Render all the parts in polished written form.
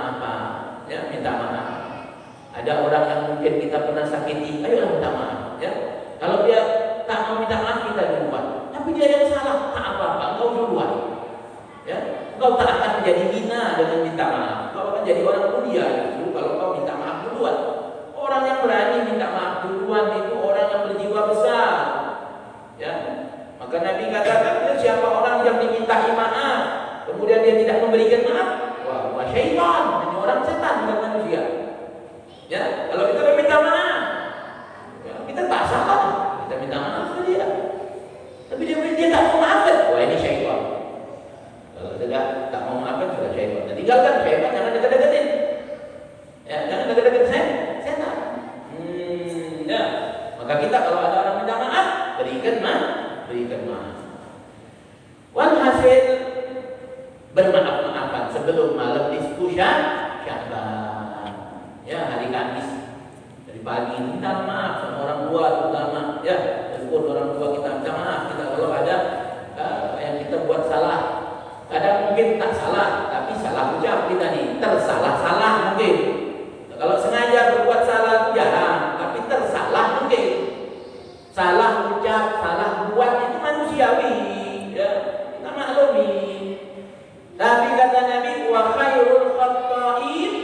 maaf-maafan, ya, minta maaf. Ada orang yang mungkin kita pernah sakiti, ayolah minta maaf, ya. Kalau dia tak mau minta maaf, kita duluan. Tapi dia yang salah, tak apa-apa, engkau duluan. Ya, engkau tak akan menjadi hina dengan minta maaf. Engkau akan jadi orang mulia justru kalau engkau minta maaf duluan. Orang yang berani minta maaf duluan itu orang yang berjiwa besar. Ya, maka Nabi katakan, siapa orang yang dimintai maaf, kemudian dia tidak memberikan maaf, wah syaitan, ini orang setan bukan manusia. Ya, kalau kita meminta maaf, ya, kita tak salah, kita minta maaf ke dia. Tapi dia tak mau maafkan, wah ini syaitan. Kalau tidak tak mau maafkan sudah syaitan. Dan tinggalkan syaitan, jangan dekat-dekatin. Ya, jangan dekat-dekatin setan. Ya, maka kita kalau ada orang minta maaf, berikan maaf. Walhasil bermaaf-maafan sebelum malam nisfu Sya'ban. Ya, hari Kamis dari pagi minta maaf sama orang tua terutama, ya, telepon orang tua kita minta maaf kita kalau ada yang kita buat salah. Kadang mungkin tak salah, tapi salah ucap kita nih, tersalah-salah mungkin. Kalau sengaja berbuat salah jarang, tapi tersalah mungkin. Salah ucap, salah buat itu manusiawi, ya, kita maklumi. Tapi kata Nabi, wa khairul khata'in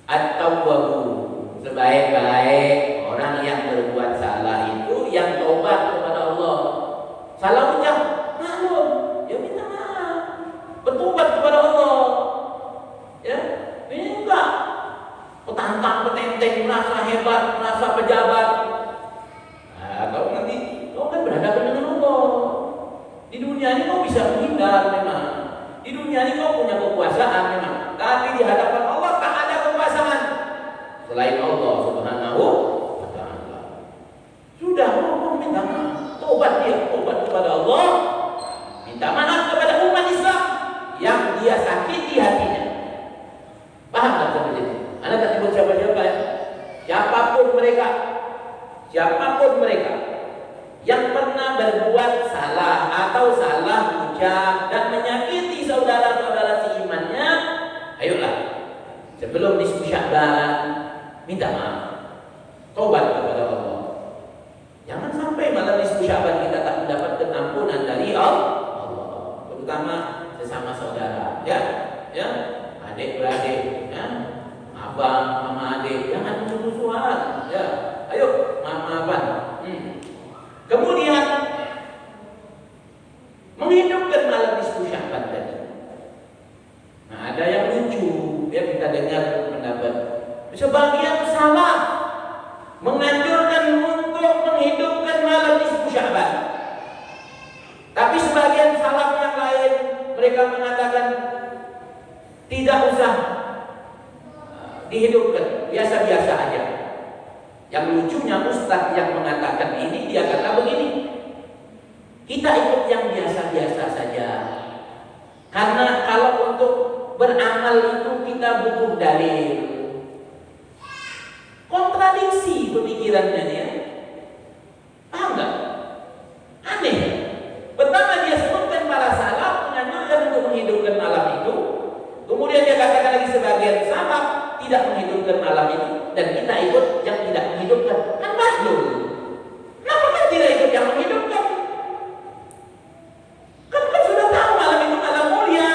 at-tawwabu, sebaik-baik orang yang berbuat salah itu yang taubat kepada Allah. Salah ucap, maklum, ya minta maaf, bertobat kepada Allah. Ya, ini enggak petantang, petenteng, merasa hebat, merasa pejabat. Nah, kau kan berhadapan dengan Allah. Di dunia ini kau bisa menghindar memang. Di dunia ini kau punya kekuasaan memang. Tapi di hadapan Allah tak ada kekuasaan selain Allah Subhanahu wa ta'ala. Sudah, kau minta maaf, tobat kepada Allah, minta maaf kepada umat Islam yang dia sakiti hatinya. Paham tak seperti itu? Anda tak sebut siapa-siapa ya? Siapapun mereka yang pernah berbuat salah atau salah ucap dan menyakiti saudara-saudara seimannya, ayolah sebelum nisfu Sya'ban minta maaf, tobat kepada Allah. Jangan sampai malam nisfu Sya'ban kita tak mendapatkan ampunan dari Allah, terutama sesama saudara, ya, adik beradik, ya, abang sama adik, jangan musuh-musuhan, ya, ayo maaf-maafan. Kemudian menghidupkan malam nisfu Sya'ban tadi. Nah, ada yang lucu, ya, kita dengar pendapat sebagian salah menganjurkan untuk menghidupkan malam nisfu Sya'ban. Tapi sebagian salaf yang lain mereka mengatakan tidak usah dihidupkan, biasa-biasa aja. Yang lucunya ustaz yang mengatakan ini, dia kata begini, kita ikut yang biasa-biasa saja. Karena kalau untuk beramal itu kita butuh dalil. Kontradiksi pemikirannya dia. Paham nggak? Aneh. Pertama dia sebutkan para salaf menganjurkan untuk menghidupkan malam itu. Kemudian dia katakan lagi sebagian salaf tidak menghidupkan malam itu, dan kita ikut yang tidak menghidupkan. Kan bahlul. Kenapa kan tidak ikut yang menghidupkan? Kan sudah tahu malam itu malam mulia.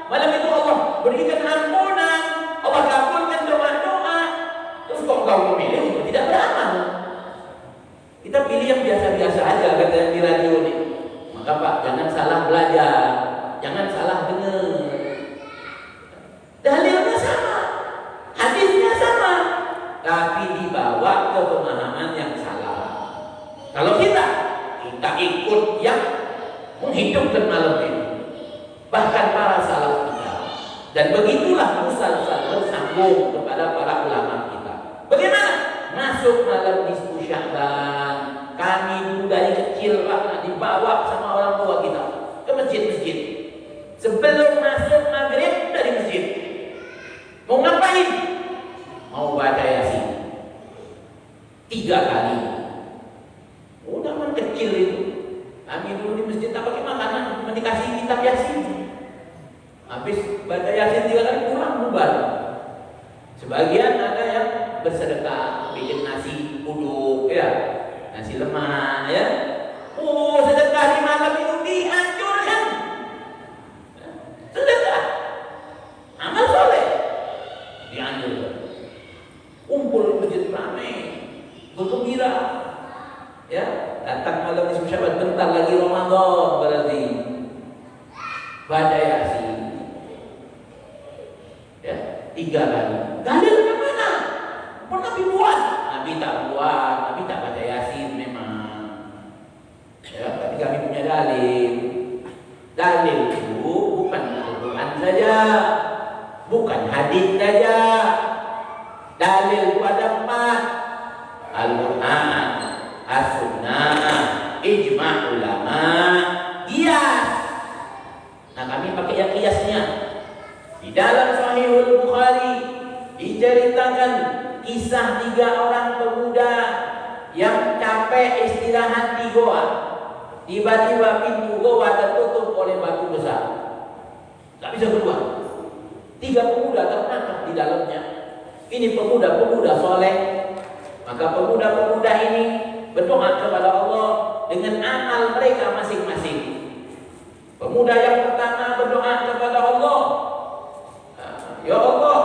Malam itu Allah berikan ampunan, Allah kabulkan doa-doa. Terus kok kau memilih untuk tidak beramal? Kita pilih yang biasa-biasa aja, kata yang di radio ini. Maka Pak, jangan salah belajar, jangan salah dengar. Dalilnya sama, hadisnya sama, tapi dibawa ke pemahaman yang salah. Kalau kita ikut yang menghidupkan malam itu, bahkan para salaf kita, dan begitulah musalsal bersambung kepada para ulama kita. Bagaimana? Masuk malam nisfu Sya'ban, kami dulu dari kecil Pak dibawa sama orang tua kita ke masjid-masjid. Sebelum masuk maghrib dari masjid, mau ngapain? Mau baca Yasin 3 kali. Udah kan kecil itu. Kami dulu di masjid tak pakai makanan, cuma dikasih kitab Yasin. Habis baca Yasin 3 kali pulang bubar. Sebagian ada yang bersedekah, bikin nasi uduk ya, nasi lemak ya. Oh, sedekah di malam itu dianjurkan. Sedekah, amal soleh dianjurkan. Kumpul masjid ramai, bergembira, ya. Datang malam nisfu Sya'ban, bentar lagi Ramadan berarti. Baca Yasin, ya, 3 kali. Dalil mana? Pernah Nabi buat? Nabi tak buat, Nabi tak baca Yasin memang. Ya, tapi kami punya dalil. Dalil itu bukan Al-Quran saja, bukan hadis saja. Dalil itu ada 4: Al-Quran, As-Sunnah, Ijma' ulama, qiyas. Nah, kami pakai yang qiyasnya. Di dalam Sahihul Bukhari diceritakan kisah 3 orang pemuda yang capek istirahat di goa. Tiba-tiba pintu goa tertutup oleh batu besar. Tak bisa keluar. 3 pemuda tertangkap di dalamnya. Ini pemuda-pemuda soleh. Maka pemuda-pemuda ini berdoa kepada Allah dengan amal mereka masing-masing. Pemuda yang pertama berdoa kepada Allah, ya Allah,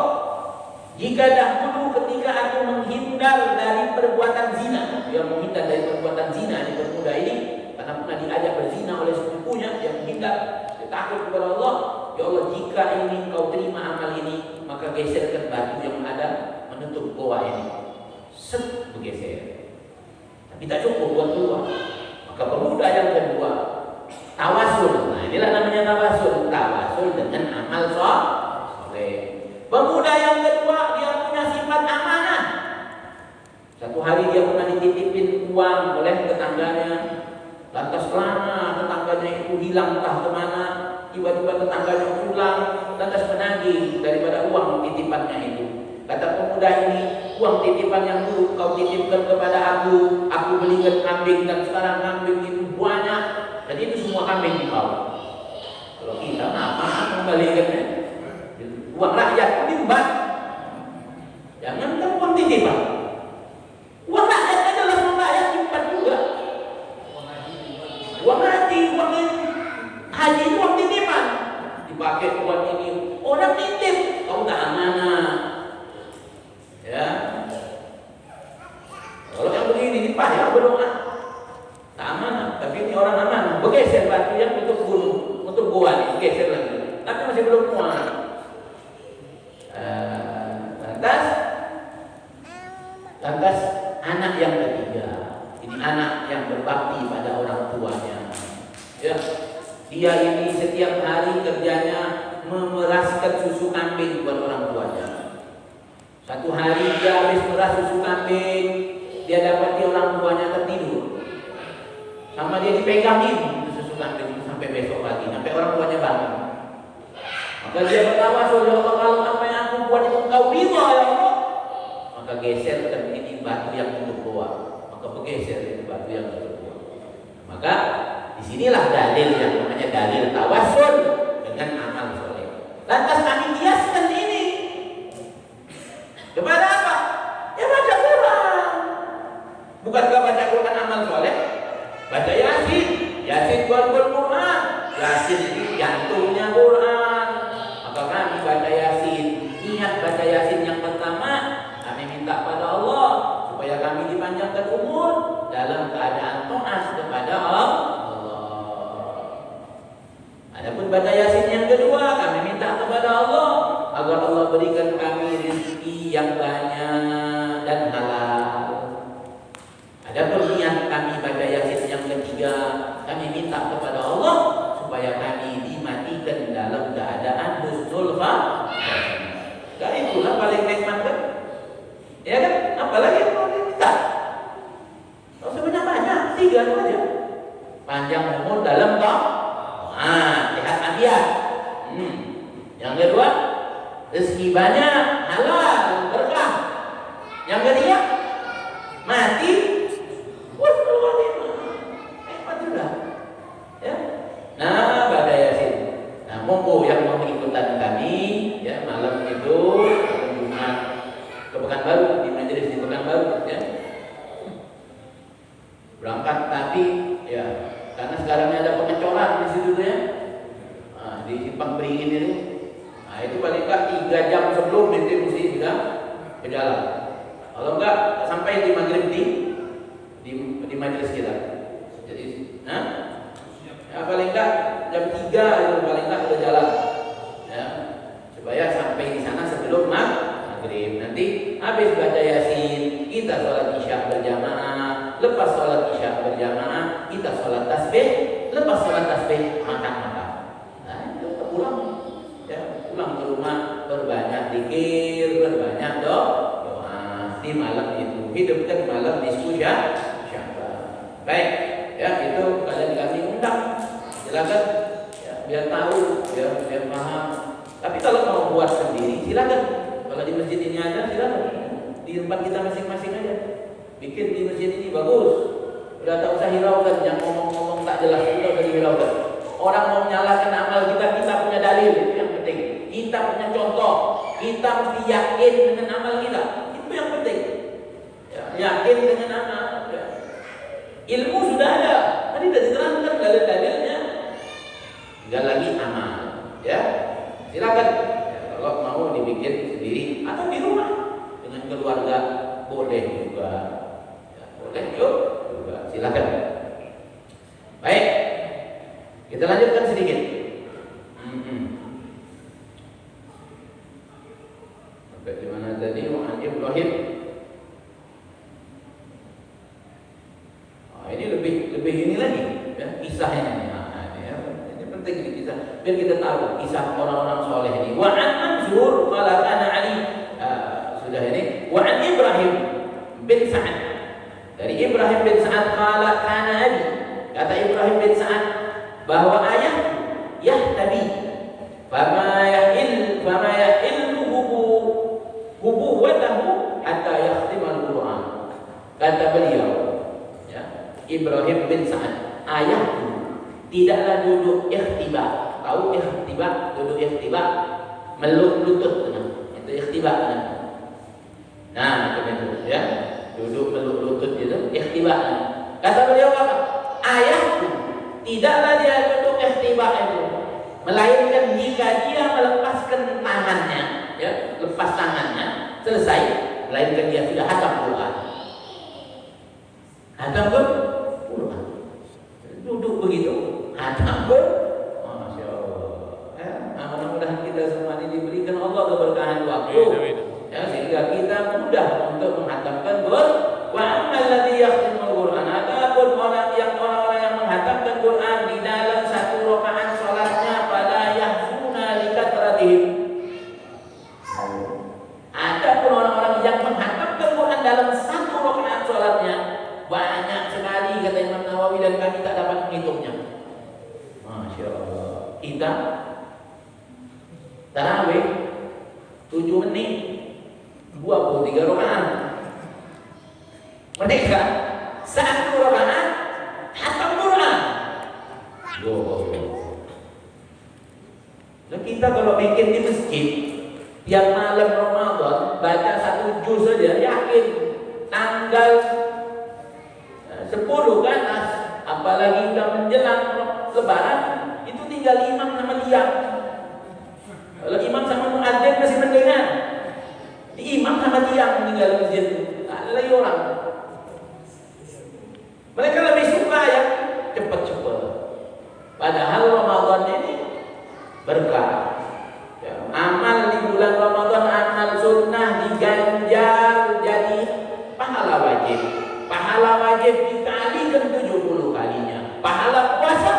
jika dahulu ketika aku menghindar dari perbuatan zina, dia menghindar dari perbuatan zina di pemuda ini karena pernah diajak berzina oleh sepupunya, dia menghindar, dia takut kepada Allah. Ya Allah, jika ini Engkau terima amal ini, maka geserkan batu yang ada menutup goa ini. Set, bergeser. Tapi tak cukup buat keluar. Maka pemuda yang kedua tawasul. Nah, inilah namanya tawasul. Tawasul dengan amal soleh. Pemuda yang kedua dia punya sifat amanah. Satu hari dia pernah dititipin uang oleh tetangganya. Lantas lama tetangganya itu hilang entah kemana. Tiba-tiba tetangganya pulang, lantas menagih daripada uang titipannya itu. Kata pemuda ini, uang titipan yang dulu kau titipkan kepada aku belikan kambing dan sekarang kambing itu banyak dan itu semua kambing dibawa. Kalau kita apa mengembalikannya? Uang rakyat timbat. Jangan kan uang titipan. Uang rakyat adalah uang rakyat timbat juga. Uang haji, uang haji itu uang titipan. Dipakai uang ini orang titip, kau tak amanah. Ya. Kalau yang begini dipayah berdoa tak amanah, tapi ini orang amanah. Bergeser batu yang untuk gunung, untuk gua nih, geser lagi. Tapi masih belum muat. Lantas anak yang ketiga, ini anak yang berbakti pada orang tuanya. Ya. Dia ini setiap hari kerjanya memeraskan susu kambing buat orang tuanya. Satu hari dia habis meras susu kambing, dia dapati orang tuanya tertidur. Sama dia dipegangin susu kambing sampai besok pagi, sampai orang tuanya bangun. Maka dia bertawas, ya Allah, kalau apa yang aku buat itu Engkau ridha ya Allah. Maka geser dan ini batu yang tutup goa. Maka bergeser itu batu yang tutup goa. Maka disinilah dalil yang namanya dalil tawasul dengan amal soleh. Lantas kami kiaskan ini kepada apa? Ya baca Quran. Bukankah baca Quran amal soleh? Baca Yasin. Yasin buat Quran. Yasin itu jantungnya Quran. Maka kami baca Yasin. Niat baca Yasin yang pertama, kami minta pada Allah supaya kami dipanjangkan umur dalam keadaan taat kepada Allah. Adapun baca Yasin yang kedua, kami minta kepada Allah agar Allah berikan kami rezeki yang banyak dan halal. Adapun niat kami baca Yasin yang ketiga, kami minta kepada Allah supaya kami dimatikan dalam keadaan husnul khatimah. Dan itulah paling nikmat kan? Ya kan? Apalagi yang mau diminta? Kalau sebanyak-banyak, 3 itu aja. Panjang umur dalam taat, sehat afiat. Yang kedua, rezeki banyak, halal, berkah. Yang ketiga, mati, husnul khatimah. Nikmat sudah. Ya. Nah, baca Yasin. Nah, monggo yang mau ikutan Nah, itu paling enggak 3 jam sebelum itu mesti sudah berjalan. Kalau enggak sampai di maghrib di majelis kita. Jadi, ya paling enggak jam 3 itu paling enggak sudah jalan. Ya, supaya sampai di sana sebelum maghrib. Nanti habis baca Yasin, kita sholat Isya berjamaah. Lepas sholat Isya berjamaah, kita sholat tasbih. Lepas sholat tasbih makan. Nah, itu pulang. Ya, pulang ke rumah berbanyak zikir, berbanyak doa di malam itu. Hidupkan malam diskusi Sya'ban. Baik, ya itu kalian kami undang. Silakan ya, biar tahu, biar paham. Tapi kalau mau buat sendiri silakan. Kalau di masjid ini ada silakan. Di tempat kita masing-masing aja. Bikin di masjid ini bagus. Udah tak usah hiraukan, yang ngomong-ngomong tak jelas udah dihiraukan. Orang mau menyalahkan amal kita punya dalil, itu yang penting. Kita punya contoh, kita mesti yakin dengan amal kita. Itu yang penting. Ya, yakin dengan amal. Ya. Ilmu sudah ada, tadi sudah diterangkan dalil-dalilnya. Tinggal lagi amal. Ya, silakan. Ya, kalau mau dibikin sendiri atau di rumah dengan keluarga boleh juga. Ya, boleh juga. Silakan. Baik. Kita lanjutkan sedikit. Sampai di mana tadi? Wa'an Ibrahim. Ini lebih ini lagi, ya, kisahnya. Ini penting ini kisah. Biar kita tahu kisah orang-orang soleh ini. Wa'an Mansur qala kana Ali. Sudah ini. Wa'an Ibrahim bin Sa'ad. Dari Ibrahim bin Sa'ad qala kana Ali. Kata Ibrahim bin Sa'ad bahwa ayah yahtabi fama yahillu hubuwatahu hatta yakhtim al-Quran. Kata beliau, ya, Ibrahim bin Sa'ad, ayahku tidaklah duduk ikhtiba. Tahu ikhtiba? Duduk ikhtiba, meluk lutut, itu ikhtiba. Nah, itu ya, duduk meluk lutut itu ikhtiba. Kata beliau apa? Ayahku tidaklah dia duduk ikhtiba itu, melainkan jika dia melepaskan tangannya, ya, lepas tangannya, selesai, melainkan dia sudah hatam Quran. Hatam Quran. Duduk begitu, hatam Masya Allah. Ya, mudah-mudahan kita semua ini diberikan Allah keberkahan waktu, ya, sehingga kita mudah untuk menghatamkan Quran. Wa ammal ladzi yakhtimul Quran, adapun orang yang menghatamkan Quran di dalam satu rakaat salatnya pada yahfuna likatratihim. Adapun orang-orang yang menghatamkan Quran dalam satu rakaat salatnya banyak sekali, kata Imam Nawawi, dan kami tak dapat menghitungnya. Masya Allah. Kita tarawih 7 menit 23 rakaat. Mereka satu rakaat hatam Quran. Nah, kita kalau bikin di masjid tiap malam Ramadan baca 1 juz saja, yakin tanggal 10 ke atas, apalagi udah menjelang Lebaran, itu tinggal imam sama dia. Kalau imam sama muadzin masih mendengar, imam sama dia meninggal masjid, tak ada lagi orang. Mereka lebih suka yang cepat-cepat. Padahal Ramadan ini berkah. Ya, amal di bulan Ramadan, amal sunnah diganjar jadi pahala wajib. Pahala wajib dikalikan 70 kalinya. Pahala puasa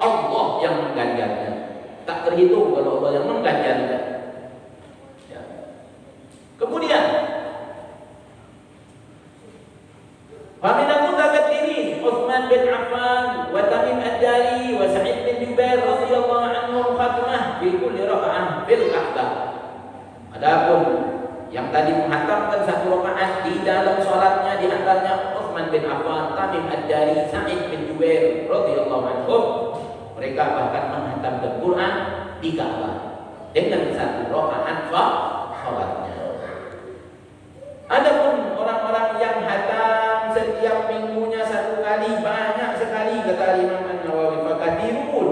Allah yang mengganjarnya. Tak terhitung kalau Allah yang mengganjarnya. Ya. Kemudian Faminal mutaqaddimin Utsman bin Affan wa Tamim ad-Dari wa Sa'id bin Jubair radhiyallahu anhum khatmah fi kulli raka'ah bil Ka'bah. Adapun yang tadi menghatamkan satu rakaat di dalam salatnya di antaranya Utsman bin Affan, Tamim ad-Dari, Sa'id bin Jubair radhiyallahu anhum. Mereka bahkan menghatamkan Quran di Ka'bah dengan satu rakaat salatnya. Adapun orang-orang yang hatam setiap minggunya 1 kali, banyak sekali, kata Imam An-Nawawi, fakathirun.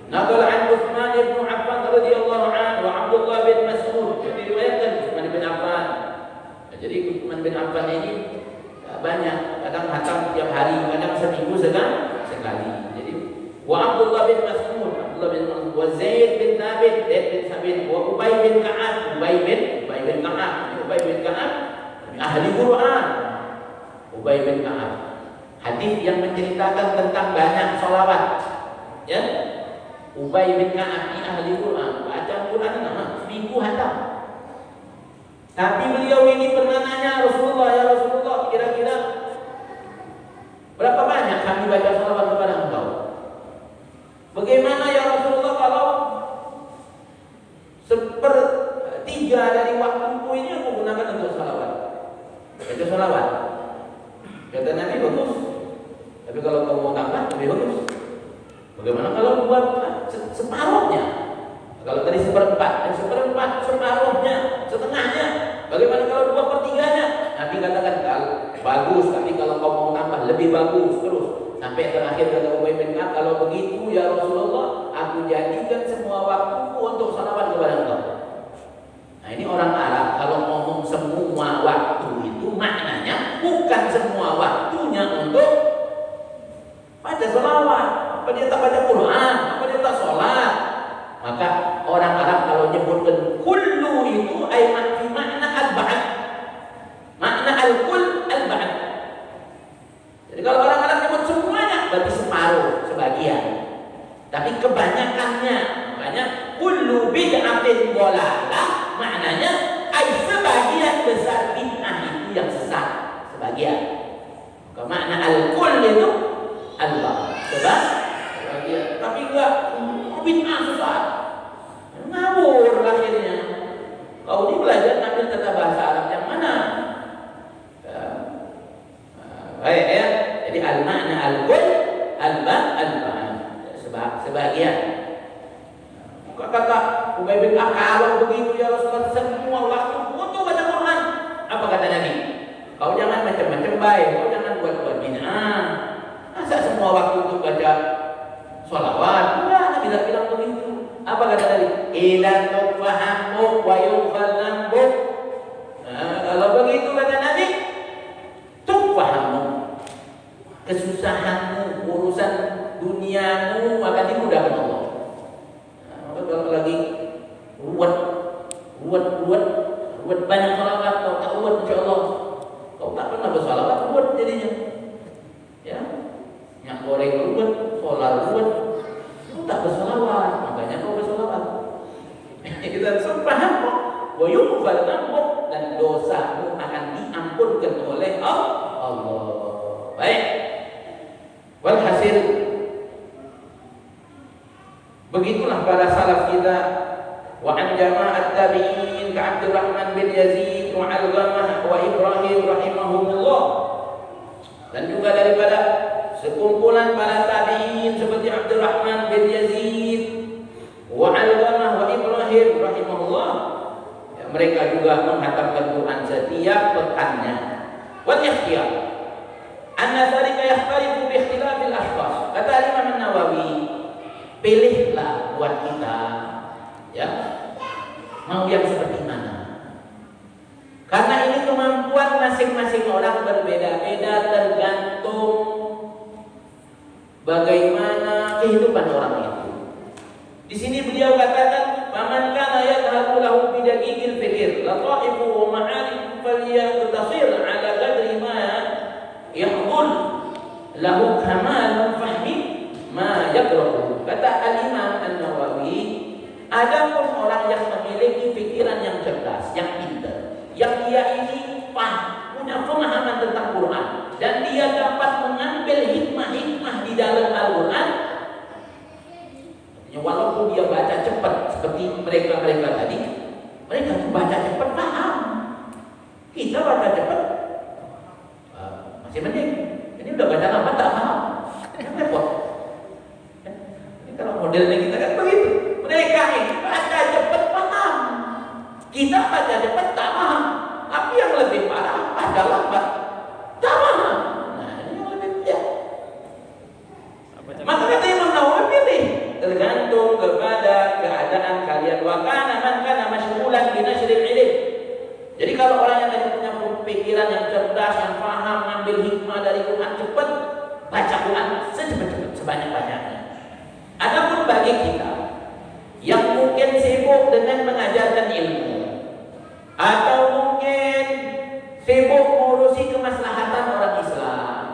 Naqala an Utsman bin Affan radhiyallahu anhu wa seminggu sekali. Jadi wa Abdullah bin Mas'ud, Abdullah bin Mas'ud, wa Zaid bin Thabit, Zaid bin Thabit, wa Ubay bin Ka'ab, Ubay bin Ka'ab, ahli Quran. Ubay bin Ka'ab. Hadis yang menceritakan tentang banyak salawat. Ya. Ubay bin Ka'ab ini ahli Quran, baca Quran seminggu hatam. Tapi beliau ini pernah nanya Rasulullah, ya Rasulullah, kira-kira berapa banyak kami baca salawat kepada engkau? Bagaimana ya Rasulullah kalau 1/3 dari waktuku ini aku gunakan untuk salawat? Baca salawat. Kata Nabi, bagus. Tapi kalau kamu mau tambah, lebih bagus. Bagaimana kalau buat separuhnya? Kalau tadi 1/4, separuhnya, setengahnya. Bagaimana kalau 2/3-nya? Nabi katakan, bagus. Tapi kalau kau mau tambah, lebih bagus terus. Sampai terakhir kata Ubay bin Ka'ab, kalau begitu ya Rasulullah, aku jadikan semua waktuku untuk salawat kepada engkau. Nah ini orang Arab kalau ngomong semua waktu itu maknanya bukan semua waktunya untuk baca salawat. Apa dia tak baca Quran? Apa dia tak sholat? Maka orang Arab kalau nyebutkan kullu itu fi makna al-ba'd. Makna al-kull al-ba'd. Jadi kalau orang Arab nyebut semuanya berarti separuh, sebagian. Tapi kebanyakannya, makanya kullu bid'atin dhalalah, maknanya sebagian besar bid'ah itu yang sesat, sebagian. Maka makna al-kull itu al-ba'd. Sebab tapi enggak bid'ah sesat, ngawur akhirnya. Kau ini belajar ambil tata bahasa Arab yang mana? Baik ya. Jadi al-makna al-kull al-ba'd sebagian. Kata Ubay bin Ka'ab, kalau begitu ya Rasulullah, semua waktu untuk baca Quran. Apa kata Nabi? Kau jangan macam-macam baik, kau jangan buat-buat bid'ah. Masa semua waktu untuk baca sholawat? Enggak, Nabi tidak bilang begitu. Apa kata tadi? Ilan tufahamu wa yughfar dzambuk. Kalau begitu kata Nabi, tufahamu, kesusahanmu, urusan duniamu akan dimudahkan Allah. Maka kalau lagi ruwet banyak sholawat, kau tak ruwet insyaallah. Kau tak pernah bersolawat, ruwet jadinya. Ya. Minyak goreng ruwet, solar ruwet, kau tak bersolawat, makanya kau bersolawat. Kita paham kok. Wa yughfar dzambuk, dan dosamu akan diampunkan oleh Allah. Baik. Walhasil, begitulah para salaf kita. Wa an jama'at tabi'in ka Abdurrahman bin Yazid wa Alqamah wa Ibrahim rahimahumullah. Dan juga daripada sekumpulan para tabi'in seperti Abdurrahman bin Yazid wa Alqamah wa Ibrahim rahimahullah. Ya, mereka juga menghatamkan Quran setiap pekannya. Wal ikhtiyar anna dzalika yakhtalifu bi ikhtilafil ashkhas. Kata Imam An-Nawawi, pilihlah buat kita, ya, mau yang seperti mana. Karena ini kemampuan masing-masing orang berbeda-beda, tergantung bagaimana kehidupan orang itu. Di sini beliau katakan, "Faman kana yadhabu lahu bi daqiqil fikr, la ta'ifu wa ma'arif falyaqtasir 'ala qadri ma yahdul lahu kamal fahmi ma yaqra'u." Kata Al-Imam An-Nawawi, adapun orang yang memiliki pikiran yang cerdas, yang pintar, yang dia ini punya pemahaman tentang Quran, dan dia dapat mengambil hikmah-hikmah di dalam Al-Quran, walaupun dia baca cepat seperti mereka tadi, mereka baca cepat paham. Kita baca cepat masih mending. Ini udah baca lambat tak paham, kan repot. Kalau modelnya kita kan begitu. Mereka ini baca cepat paham, kita baca cepat tak paham. Tapi yang lebih parah baca lambat tak paham. Nah ini yang lebih ya. Maka kata Imam Nawawi, pilih, tergantung kepada keadaan kalian. Wa kana man kana masyghulan bi nashril ilm. Jadi kalau orang yang tadi punya pikiran yang cerdas, yang paham, ngambil hikmah dari Quran cepat, baca Quran secepat-cepat, sebanyak-banyaknya. Adapun bagi kita yang mungkin sibuk dengan mengajarkan ilmu, atau mungkin sibuk mengurusi kemaslahatan orang Islam,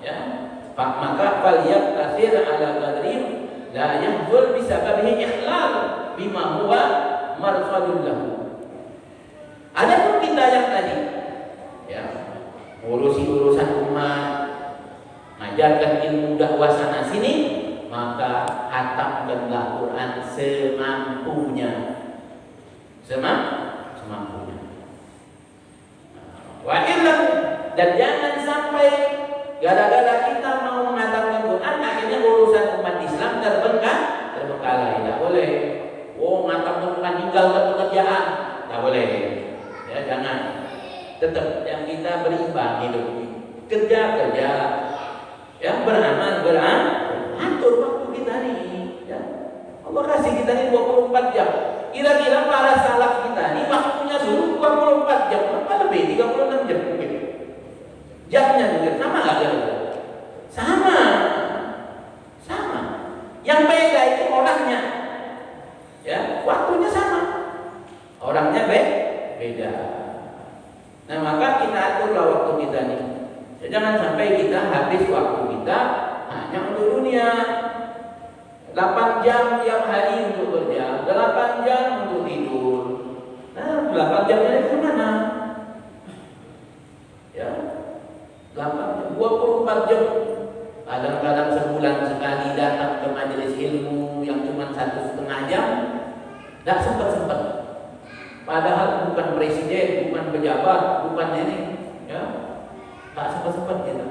ya, maka falyaqtasir ala qadri la yahzul bisababihi ikhlal bima huwa marsadul lahu. Adapun kita yang tadi, ya, ngurusi urusan umat, mengajarkan ilmu dakwah sana sini, maka hatamkanlah Quran semampunya. Semampunya. Wa illam, dan jangan sampai gara-gara kita mau menghatamkan Quran akhirnya urusan umat Islam terbengkalai. Tidak boleh. Oh, menghatamkan Quran tinggalkan pekerjaan. Tidak boleh. Ya, jangan. Tetap yang kita berimbang hidup. Kerja, ya, beramal, atur waktu kita nih, ya. Allah kasih kita nih 24 jam. Kira-kira para salaf kita nih waktunya dulu 24 jam, apa lebih 36 jam mungkin. Jamnya juga sama nggak kira-kira? Sama. Yang beda itu orangnya, ya, waktunya sama. Orangnya beda. Nah, maka kita aturlah waktu kita nih. Ya, jangan sampai kita habis waktu kita hanya untuk dunia. 8 jam tiap hari untuk kerja, 8 jam untuk tidur. Nah, 8 jamnya itu kemana? Ya, 8 jam, 24 jam. Kadang-kadang sebulan sekali datang ke majelis ilmu yang cuma 1,5 jam, tidak sempat. Padahal bukan presiden, bukan pejabat, bukan ini, ya, tak sempat kita.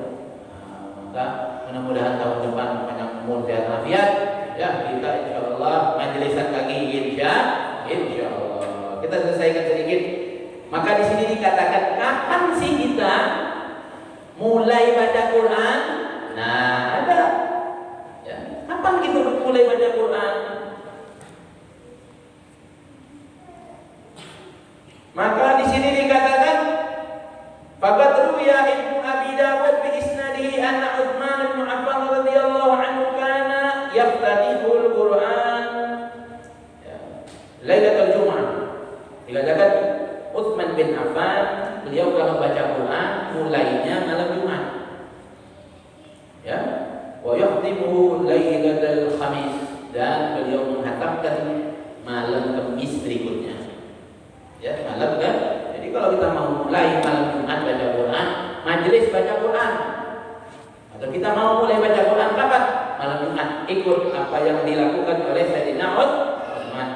Maka mudah-mudahan tahun depan banyak umur dan afiat, ya, kita insyaallah majelisan lagi insyaallah. Kita selesaikan sedikit. Maka di sini dikatakan kapan sih kita mulai baca Quran? Nah, ada. Ya, kapan kita mulai baca Quran? Maka di sini dikatakan faqad ruwiya Ibnu Abi Dawud bi isnadihi anna Utsman bin Affan radhiyallahu anhu kana yaftatihul Quran Lailatul Jumu'ah. Dikatakan Utsman bin Affan, beliau kalau baca Quran mulainya malam Jumat. Ya, wa yakhtimuhu Lailatul Khamis, dan beliau menghatamkan malam Kamis berikutnya. Ya, malam kan? Jadi kalau kita mau mulai malam Jumat baca Quran, majelis baca Quran, atau kita mau mulai baca Quran kapan? Malam Jumat. Ikut apa yang dilakukan oleh Sayyidina Utsman.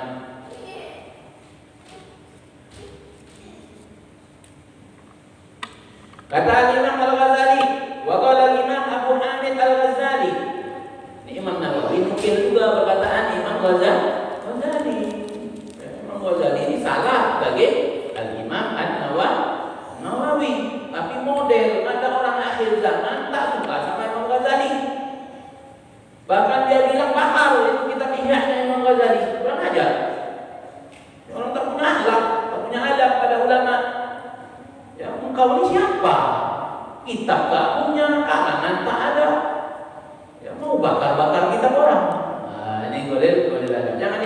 Kata Imam Al-Ghazali, wa qala Imam Abu Hamid Al-Ghazali. Ini Imam Nawawi mungkin juga perkataan Imam Ghazali. Imam Ghazali ini salah bagi Al-Imam An-Nawawi, tapi model ada orang akhir zaman tak suka sama Imam Ghazali. Bahkan dia bilang bakal itu kita pihaknya Imam Ghazali. Kurang ajar. Orang tak punya akhlak, tak punya adab pada ulama. Ya, engkau ini siapa? Kitab tak punya, karangan tak ada. Ya, mau bakar-bakar kitab orang. Nah, ini golel adab. Jangan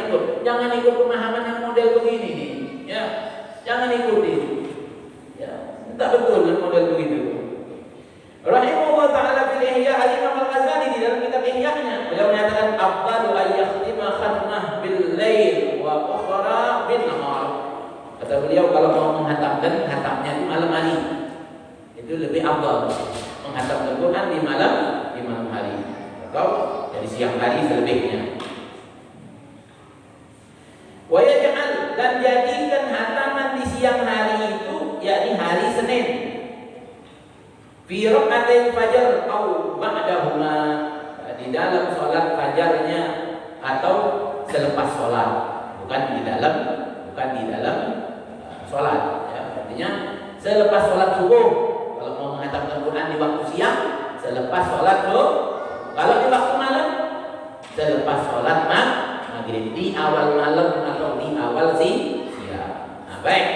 ikut pemahaman yang model begini nih. Ya, jangan ikuti. Ya, tak betul dengan model begitu. Rahimahullah taala fil Ihya, Al-Imam Al-Ghazali di dalam kitab Ihya-nya beliau menyatakan afdalu ay yakhtima khatmah bil lail wa ukhra bin nahar. Kata beliau kalau mau menghatamkan, hatamnya di malam hari. Itu lebih afdal. Menghatamkan Quran di malam hari atau dari siang hari selebihnya. Wa yaj'al, dan jadikan hataman di siang hari itu yakni hari Senin. Fi rakaatil fajar atau ba'dahuma, di dalam salat fajarnya atau selepas salat, bukan di dalam salat, ya, artinya selepas salat subuh. Kalau mau menghatamkan Quran di waktu siang, selepas salat subuh. Kalau di waktu malam, selepas salat maghrib, di awal malam atau di awal siang. Nah, baik.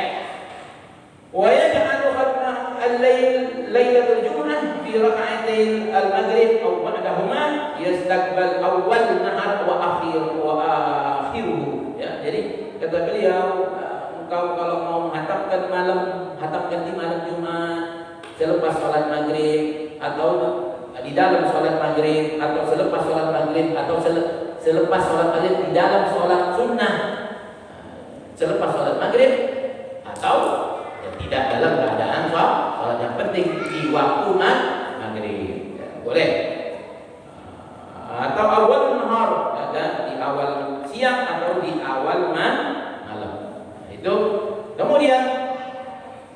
Wa yaj'alu khatmah al-lail lailatul jumu'ah fi raka'atil al-maghrib aw ba'dahuma yastaqbal awwal nahar wa akhiruhu. Ya, jadi kata beliau, engkau kalau mau menghatamkan hatamkan di malam Jumat selepas sholat maghrib, atau di dalam sholat maghrib, atau selepas sholat maghrib, atau selepas sholat maghrib di dalam sholat sunnah selepas sholat maghrib, atau tidak dalam keadaan sholat yang penting di waktu maghrib. Ya, boleh. Atau awal nahar, ada di awal siang atau di awal malam. Nah, itu. Kemudian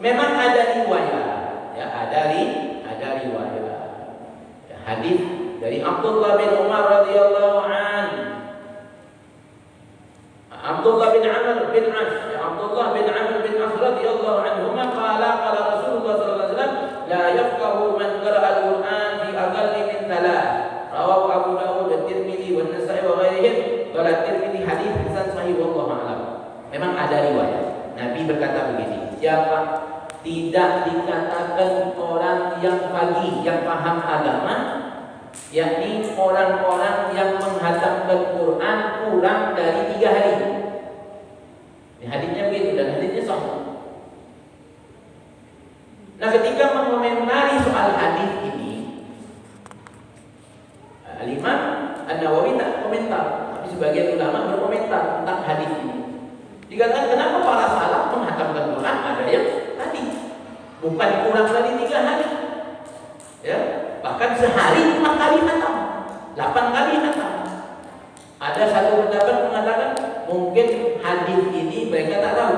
memang ada riwayat, ya ada riwayat. Ya, hadis dari Abdullah bin Umar radhiyallahu an, Abdullah bin Amr bin As, Abdullah bin Amr bin As radhiyallahu anhuma qala Rasulullah sallallahu alaihi wasallam la yafqahu man qara'a al-Qur'an fi aqalli min thalath. Rawahu Abu Dawud dan Tirmidzi wa Nasa'i wa ghairihim. Qala Tirmidzi hadis hasan sahih wallahu a'lam. Memang ada riwayat Nabi berkata begini, siapa tidak dikatakan orang yang pagi yang paham agama, yakni orang-orang yang menghatamkan Quran kurang dari 3 hari. Ini hadisnya begitu dan hadisnya sahih. Nah, ketika mengomentari soal hadis ini, Al-Imam An-Nawawi tak komentar, tapi sebagian ulama berkomentar tentang hadis ini. Dikatakan kenapa para salaf menghatamkan Quran, ada yang tadi bukan kurang dari 3 hari, ya bahkan sehari 4 kali hatam, 8 kali hatam. Ada satu pendapat mengatakan mungkin hadis ini mereka tak tahu,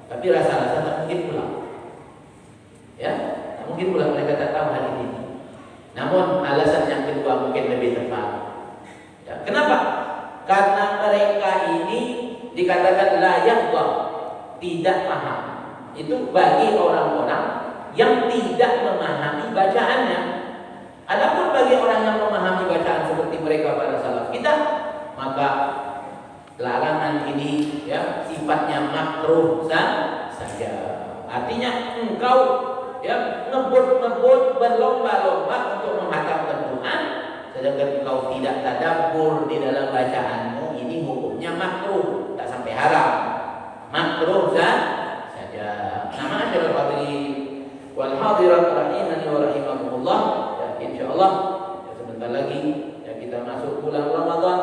tapi rasa-rasa tak mungkin pula, ya tak mungkin pula mereka tak tahu hadis ini. Namun alasan yang kedua mungkin lebih tepat. Ya, kenapa? Karena mereka ini dikatakan layak tidak paham. Itu bagi orang-orang yang tidak memahami bacaannya. Adapun bagi orang yang memahami bacaan seperti mereka para salaf kita, maka larangan ini ya sifatnya makruh saja. Artinya engkau ya ngebut-ngebut berlomba-lomba untuk menghatamkan Quran, sedangkan engkau tidak tadabbur di dalam bacaanmu, ini hukumnya makruh, tak sampai haram, makruh saja. Nama adalah fadli wal hadirat rahimani wa rahimakumullah. Ya, insyaallah ya, sebentar lagi ya kita masuk bulan Ramadan.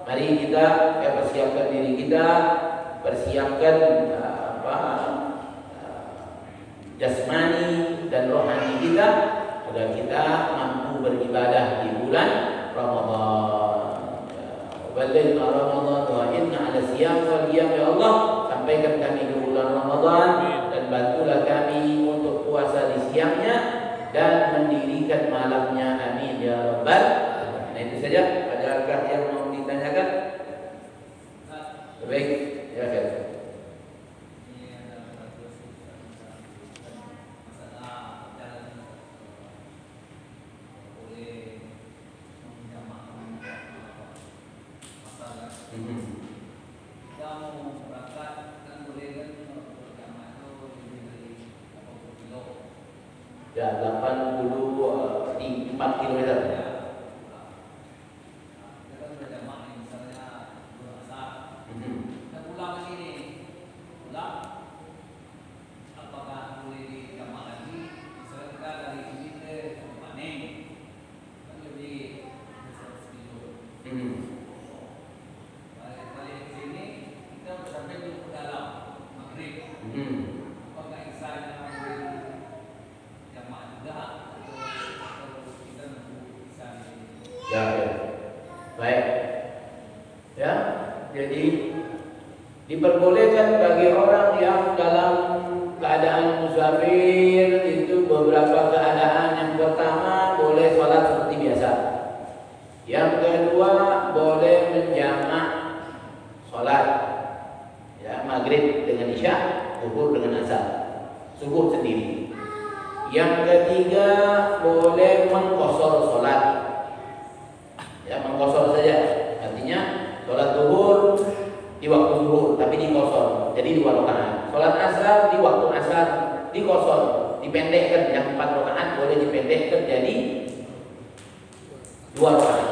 Mari kita ya persiapkan diri kita, persiapkan jasmani dan rohani kita agar kita mampu beribadah di bulan Ramadan. Baligna Ramadan wa inna ala siyam wal qiyam, ya Allah, sampaikan kami ke bulan Ramadan dan bantulah kami untuk puasa di siangnya dan mendirikan malamnya, amin ya rabbal alamin. Nah, itu saja. Adakah yang mau ditanyakan? Baik, ya kan. Ya 84 kilometer. Ya. Baik. Ya, jadi diperbolehkan bagi orang yang dalam keadaan musafir itu beberapa keadaan. Yang pertama, boleh sholat seperti biasa. Yang kedua, boleh menjamak sholat, ya, maghrib dengan isya, zuhur dengan asar, subuh sendiri. Yang ketiga, boleh mengqashar sholat, ya, mengqashar saja. Artinya sholat zuhur di waktu zuhur tapi diqashar, jadi 2 rakaat. Sholat asar di waktu asar dikosor, dipendekkan. Yang 4 rakaat boleh dipendekkan jadi 2 rakaat.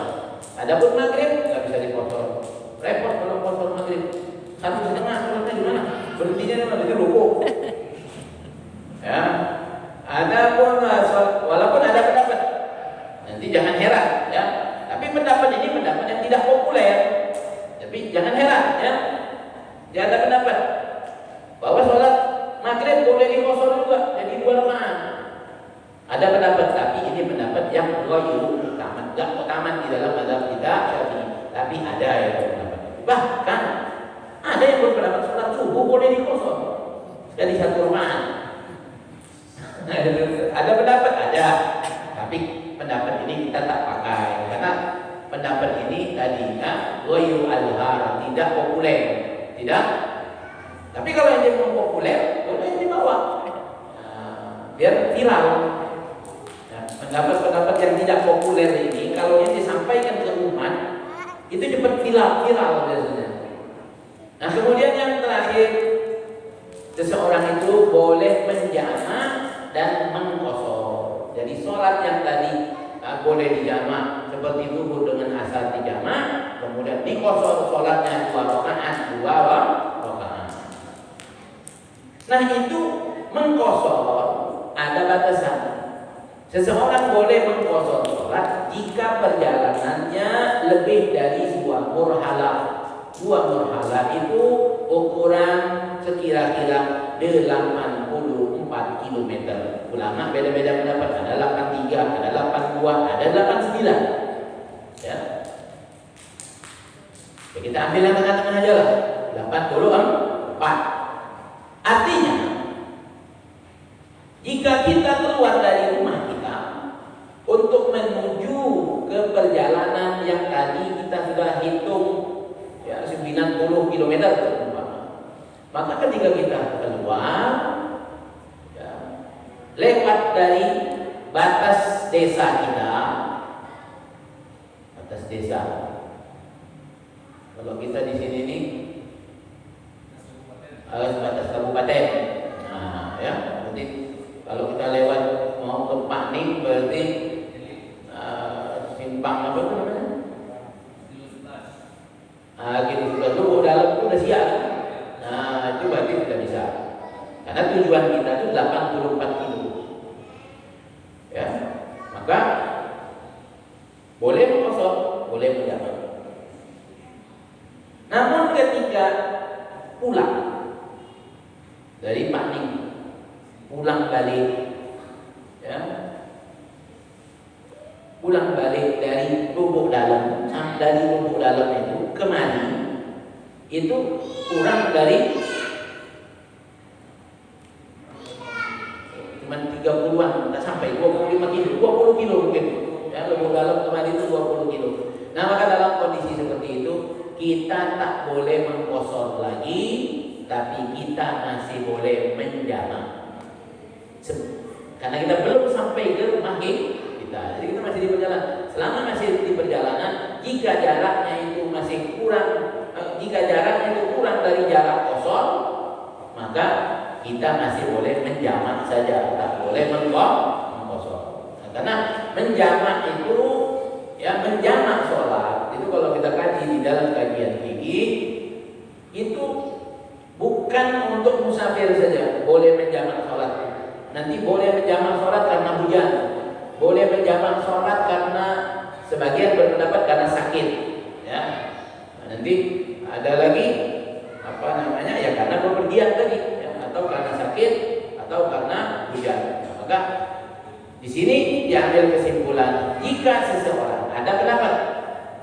Adapun maghrib nggak bisa dikosor. Repot kalau kosor maghrib. 1,5 sholatnya gimana? Berhentinya di mana? Di ruku. Ya. Adapun walaupun ada pendapat, nanti jangan heran ya. Tapi pendapat ini pendapat yang tidak populer. Tapi jangan heran ya. Dia ada pendapat bahwa sholat maghrib boleh dikosor juga jadi 2 rakaat. Ada pendapat, tapi ini pendapat yang ghairu utaman, enggak utaman di dalam mazhab kita Syafi'i. Tapi ada yang berpendapat. Bahkan ada yang berpendapat sholat subuh boleh dikosor jadi 1 rakaat. Ada pendapat, ada. Tapi pendapat ini kita tak pakai karena pendapat ini tadinya ghairu al-har, tidak populer. Tidak. Tapi kalau yang jadi populer, boleh dibawa. Biar viral. Nah, pendapat-pendapat yang tidak populer ini, kalau yang disampaikan ke umat, itu cepat viral biasanya. Nah, kemudian yang terakhir, seseorang itu boleh menjamak dan mengkosor. Jadi sholat yang tadi boleh dijamak seperti zuhur dengan asar dijamak, kemudian dikosor sholatnya 2 rakaat, 2 rakaat. Nah itu mengkosor ada batasan. Seseorang boleh mengkosor sholat jika perjalanannya lebih dari 2 murhalah. 2 murhalah itu ukuran sekira-kira 84 km. Ulama beda-beda pendapat, ada 83, ada 82, ada 89. Ya. Kita ambil yang tengah-tengah aja lah, 84. Artinya, jika kita keluar dari rumah kita untuk menuju ke perjalanan yang tadi kita sudah hitung ya 90 km, maka ketika kita keluar ya, lewat dari batas desa kita, batas desa. Kalau kita di sini nih batas kabupaten. Nah, ya, berarti kalau kita lewat mau ke Pakning berarti simpang apa itu namanya? Gitu sudah tuh dalam itu udah siap. Nah, itu berarti sudah bisa. Karena tujuan kita itu 84 kilo. Ya, maka boleh mengkosor, boleh menjamak. Namun ketika pulang dari Pakning, pulang balik, ya, pulang balik dari Lubuk Dalam, dari Lubuk Dalam itu kemari, itu kurang dari cuma 30-an, tak sampai 25 kilo, 20 kilo mungkin. Ya, Lubuk Dalam kemari itu 20 kilo. Nah, maka dalam kondisi seperti itu kita tak boleh mengkosor lagi, tapi kita masih boleh menjamak. Karena kita belum sampai ke rumah kita, jadi kita masih di perjalanan. Selama masih di perjalanan, jika jaraknya itu masih kurang, jika jaraknya itu kurang dari jarak kosor, maka kita masih boleh menjamak saja, tak boleh mengkosor. Nah, karena menjamak itu, ya menjamak sholat itu kalau kita kaji di dalam kajian fikih itu bukan untuk musafir saja boleh menjamak sholat. Nanti boleh menjamak sholat karena hujan, boleh menjamak sholat karena sebagian berpendapat karena sakit, ya. Nah, nanti ada lagi apa namanya ya karena bepergian tadi, ya, atau karena sakit atau karena hujan. Nah, maka di sini diambil kesimpulan jika seseorang ada pendapat,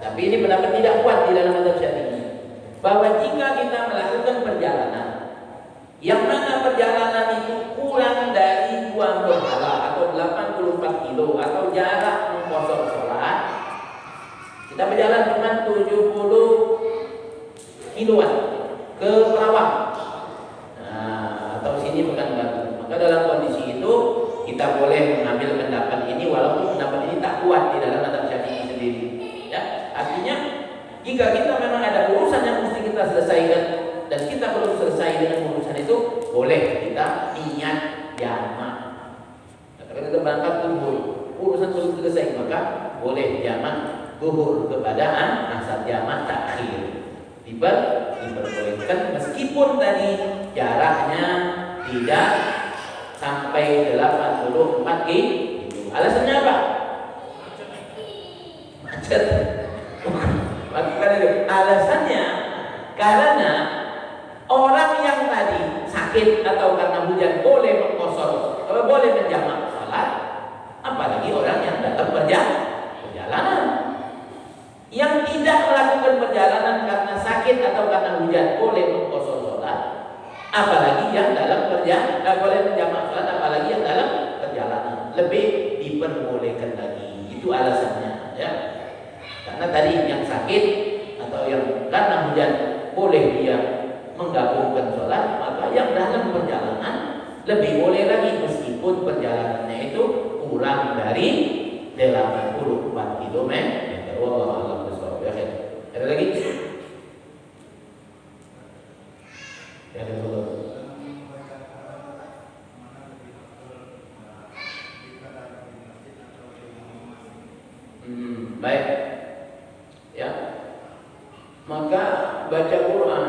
tapi ini pendapat tidak kuat di dalam mazhab Syafi'i, bahwa jika kita melakukan perjalanan yang mana perjalanan itu kurang dari 2 murhalah atau 84 kilo atau jarak mengkosor sholat, kita berjalan cuma 70 kiloan ke Perawang, nah, atau sini Pekanbaru, maka dalam kondisi itu kita boleh mengambil pendapat ini walaupun pendapat ini tak kuat di dalam mazhab Syafi'i sendiri. Ya, artinya jika kita memang ada urusan yang mesti kita selesaikan dan kita belum selesai dengan urusan itu, boleh kita niat maka boleh jamak zuhur kepada asar jamak takhir. Diperbolehkan meskipun tadi jaraknya tidak sampai 84 km. Alasannya apa? Macet. Bukan itu. Alasannya karena orang yang tadi sakit atau karena hujan boleh mengkosor, boleh menjamak salat, apalagi orang yang dalam perjalanan. Yang tidak melakukan perjalanan karena sakit atau karena hujan boleh mengkosor salat, apalagi yang dalam boleh menjamak salat, apalagi yang dalam perjalanan, lebih diperbolehkan lagi. Itu alasannya, ya. Karena tadi yang sakit atau yang karena hujan boleh dia menggabungkan sholat, maka yang dalam perjalanan lebih boleh lagi meskipun perjalanannya itu kurang dari 84 km. Wallahu a'lam bishawab. Ada lagi? Ya, ada dulu. Baik. Ya. Maka baca Quran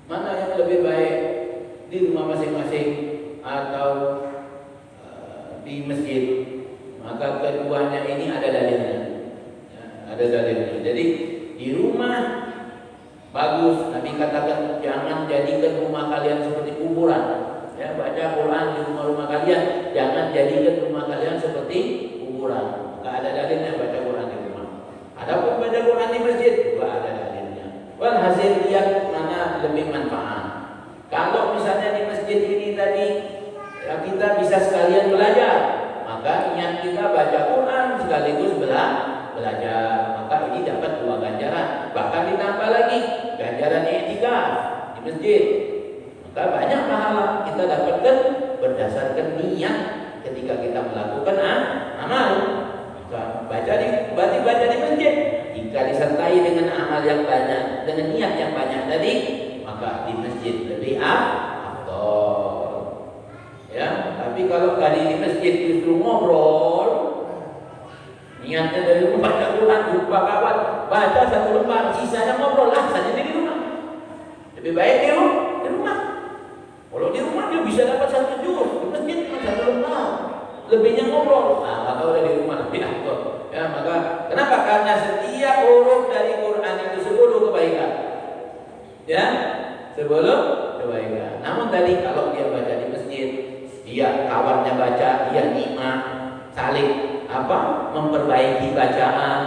mana yang lebih baik, di rumah masing-masing atau di masjid? Maka keduanya ini ada dalilnya. Ya, ada dalilnya. Jadi di rumah bagus. Nabi katakan jangan jadikan rumah kalian seperti kuburan. Ya, baca Quran di rumah-rumah kalian, jangan jadikan rumah kalian seperti kuburan. Maka ada dalilnya baca Quran di rumah. Adapun baca Quran di masjid juga ada dalilnya. Walhasil lihat mana lebih manfaat. Kalau misalnya di masjid ini tadi ya, kita bisa sekalian belajar, maka niat kita baca Quran sekaligus belajar, maka ini dapat 2 ganjaran. Bahkan ditambah lagi ganjaran i'tikaf di masjid. Maka banyak pahala kita dapatkan berdasarkan niat ketika kita melakukan amal. Maka berarti baca di masjid jika disertai dengan amal yang banyak, dengan niat yang banyak tadi, maka di masjid lebih afdol. Ya, tapi kalau tadi di masjid justru ngobrol, niatnya dari rumah baca Quran, jumpa kawan, baca 1 lembar, sisanya ngobrol saja di rumah. Lebih baik di rumah. Kalau di rumah dia bisa dapat 1 juz, di masjid cuma 1 lembar. Lebihnya ngobrol. Nah, maka udah di rumah lebih afdol. Ya, maka kenapa? Karena setiap huruf dari Quran itu 10 kebaikan. Ya, 10 kebaikan. Namun tadi kalau dia baca di masjid, dia kawannya baca, dia nikmat, saling memperbaiki bacaan,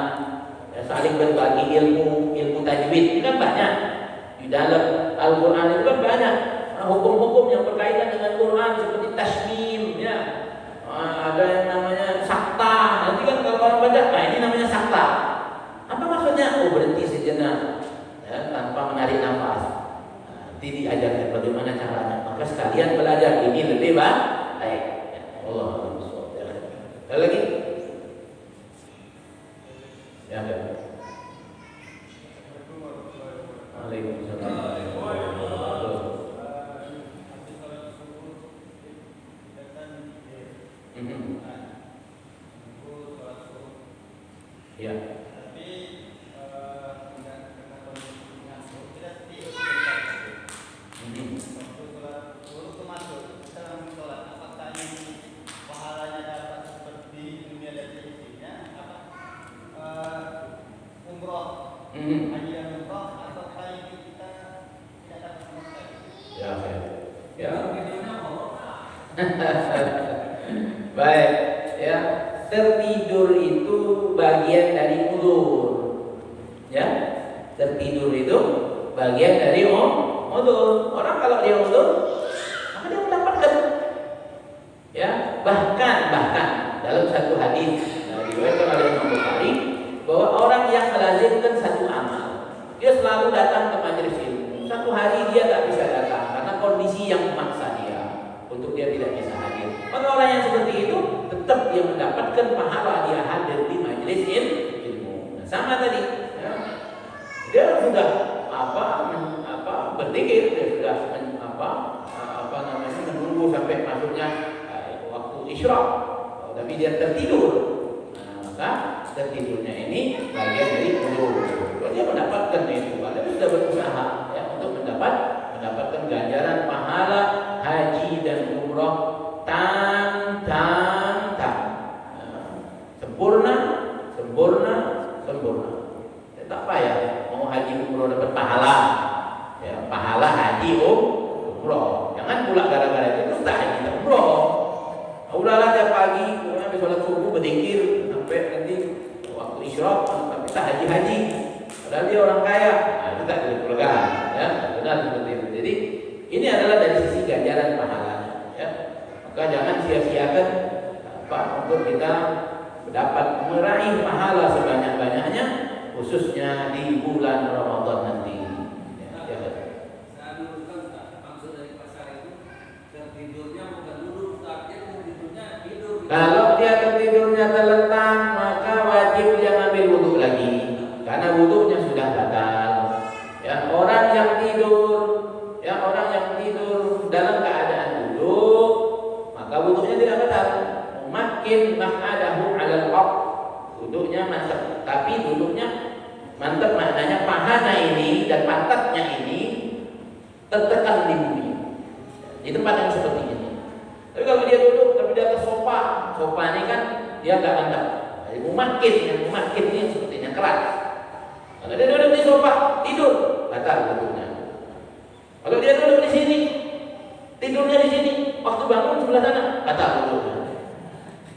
ya, saling berbagi ilmu tajwid. Ini kan banyak di dalam Al-Quran itu kan banyak hukum-hukum yang berkaitan dengan Quran seperti tasmim, ya. Ada yang namanya sakta. Nanti kan kalau orang baca, nah ini namanya sakta. Apa maksudnya? Oh, berhenti sejenak, ya, tanpa menarik nafas. Nanti diajarkan bagaimana caranya. Maka sekalian belajar ini lebih baik. Ya, Allah. Ada lagi? Ya, ada. Waalaikumsalam. Ya. Baik, ya. Tertidur itu bagian dari udzur. Ya. Tertidur itu bagian dari udzur. Orang kalau dia udzur, maka dia mendapatkan. Ya, bahkan dalam satu hadis diriwayatkan oleh Imam Bukhari bahwa orang yang melazimkan satu amal, dia selalu datang ke majelis ilmu. Satu hari dia tak bisa datang karena kondisi yang memaksa dia untuk dia tidak bisa hadir. Maka orang yang seperti itu tetap dia mendapatkan pahala dia hadir di majelis ilmu. Nah, sama tadi, ya. Dia sudah berzikir, dia sudah menunggu sampai masuknya waktu isyraq, tapi dia tertidur. maka tertidurnya ini bagian dari wudu. Dia mendapatkan itu, dia sudah berusaha ya untuk mendapatkan ganjaran pahala haji dan umroh tam. Sempurna. Ya, tak payah mau haji umroh dapat pahala. Ya, pahala haji umroh. Jangan pula gara-gara itu tak haji tak umroh. Udahlah tiap pagi, kemudian habis sholat subuh berzikir sampai nanti waktu isyraq, tapi tak haji. Padahal dia orang kaya, itu tak diperlukan. Ya, benar seperti itu. Jadi ini adalah dari sisi ganjaran pahalanya. Ya, maka jangan sia-siakan untuk kita dapat meraih pahala sebanyak-banyaknya, khususnya di bulan Ramadan nanti. Kalau dia tertidurnya terlentang, maka wajib dia ngambil wudhu lagi, karena wudhunya sudah batal. Ya, orang yang tidur dalam keadaan wudhu, maka wudhunya tidak batal. Makin maq'adahu 'alal ardh, duduknya mantap, tapi duduknya mantap maknanya pahanya ini dan pantatnya ini tertekan di bumi, di tempat yang seperti ini. Tapi kalau dia duduk tapi di atas sofa ini kan dia agak mantap. Jadi mumakin ini sepertinya keras. Kalau dia duduk di sofa tidur, batal wudhunya. Kalau dia duduk di sini, tidurnya di sini, waktu bangun sebelah sana, batal wudhunya.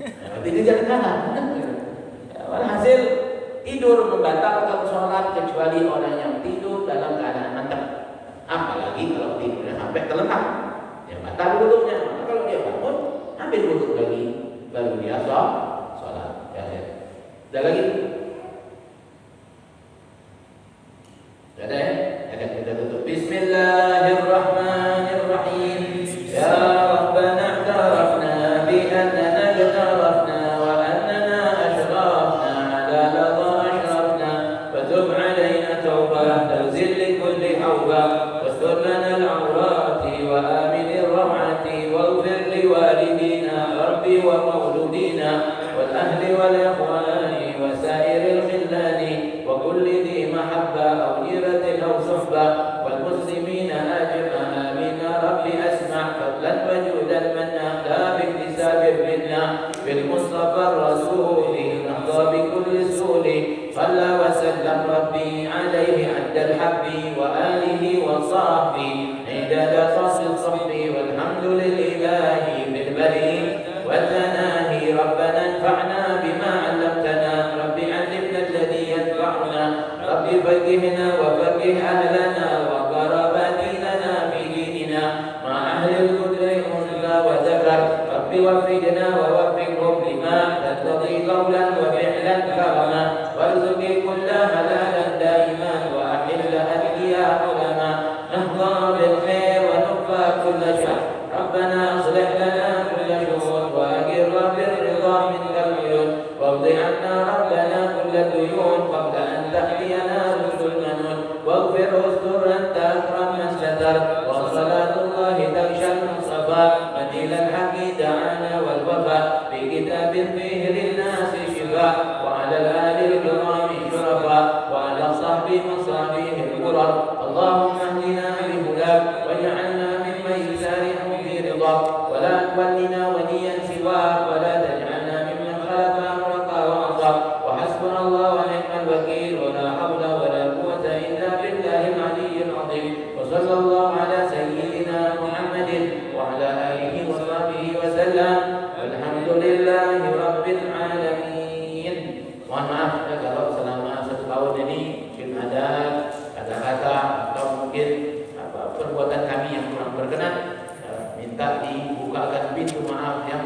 Tapi dia jadi kalah. Walhasil tidur membatalkan sholat kecuali orang yang tidur dalam keadaan mantap. Apalagi kalau tidurnya sampai terlentang, ya batal wudhunya. Maka kalau dia bangun, ambil wudhu lagi, baru dia sholat. Ya. Ada lagi? Ada ya? Ada, kita tutup. Bismillahirrahmanirrahim. Ya Rabbana i'tarafna bi annana i'tarafna wa annana ashrafna ala ladha ashrafna fatub alaina tawbah tawzil li kulli hawbah wastur lana al-awrati wa amin ar-rawati waghfir li walidina rabbi wa mawludina wal ahli wal ikhwani wa sa'iril khillani wa kulli dhi mahabba aw jiratin aw suhbah wal muslimina ajma amin rabbi asma' fadlan wa judan manna la biktisabir minna bil mustafa ar-rasul nahda bi kulli suli صلى وسلم ربي عليه عند الحب وآله وصحبه عدد فصل صحبي والحمد لله بالبليل وتناهي ربنا انفعنا بما علمتنا ربي علمنا الذي ينفعنا ربي فقهنا وفقه أهلنا وقراباتنا في ديننا مع أهل القدر أنثى وذكر ربي وفقنا ووفقهم لما تقتضي قولا وفعلا كرما وارزقي كل حلالا دائما واحل اهليا علما نهضى بالخير ونكفى كل شر ربنا اصلح لنا كل شؤون واجر بالرضا منك العيون واقض عنا ربنا كل الديون قبل ان تاتينا رسل المنون واغفر واستر انت اكرم من ستر وصلاه الله تغشى المصطفى بديل الحق دعانا والوفاء في كتاب فيه للناس شفاء وعلى الآل الكرام شرفاء وعلى صحب مصابيح الغرر اللهم اهدنا بهداك واجعلنا ممن يسارع في رضاك ولا تولنا وليا سواك ولا تجعلنا ممن خالف امرك وعصاك وحسبنا الله ونعم الوكيل ولا حول ولا قوة إلا بالله العلي العظيم وصلى الله على سيدنا محمد وعلى آله وصحبه وسلم والحمد لله رب العالمين. Mohon maaf ya kalau selama 1 tahun ini mungkin ada kata-kata atau mungkin perbuatan kami yang kurang berkenan, minta dibukakan pintu maaf yang